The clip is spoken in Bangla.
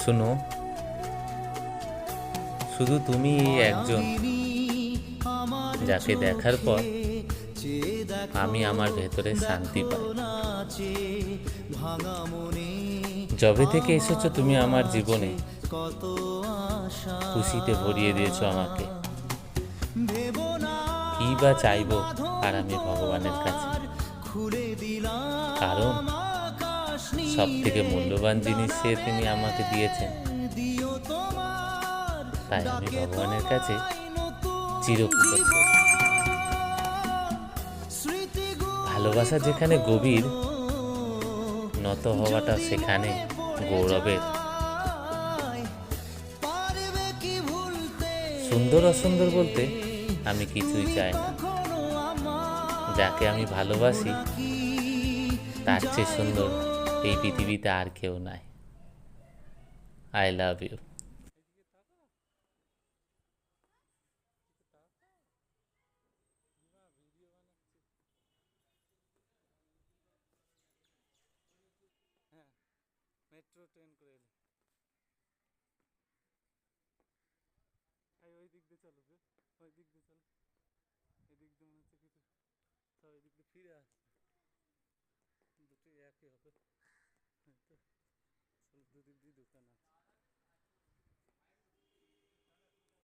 শুনো, শুধু তুমি একজন যাকে দেখার পর আমি আমার ভেতরে শান্তি পাই। যবে থেকে এসেছো তুমি আমার জীবনে, খুশিতে ভরিয়ে দিয়েছো আমাকে। কি বা চাইবো আর আমি ভগবানের কাছে, কারণ সব থেকে মূল্যবান জিনিস সে তিনি আমাকে দিয়েছেন। তাই আমি ভগবানের কাছে চিরকৃতজ্ঞ। ভালোবাসা যেখানে গভীর, নত হওয়াটা সেখানে গৌরবের। সুন্দর অসুন্দর বলতে আমি কিছুই চাই না। যাকে আমি ভালোবাসি তার চেয়ে সুন্দর এই পৃথিবীতে আর কেউ নাই। I love you. Metro train করে এলে ওই দিক দিয়ে চলো বে, ওই দিক দিয়ে চলো, এদিক দিয়ে মনে হচ্ছে কিছু সব এদিক দিয়ে ফিরে আসবে, দুটোই একই হবে। তো দুদিক দিয়ে দোকান আছে।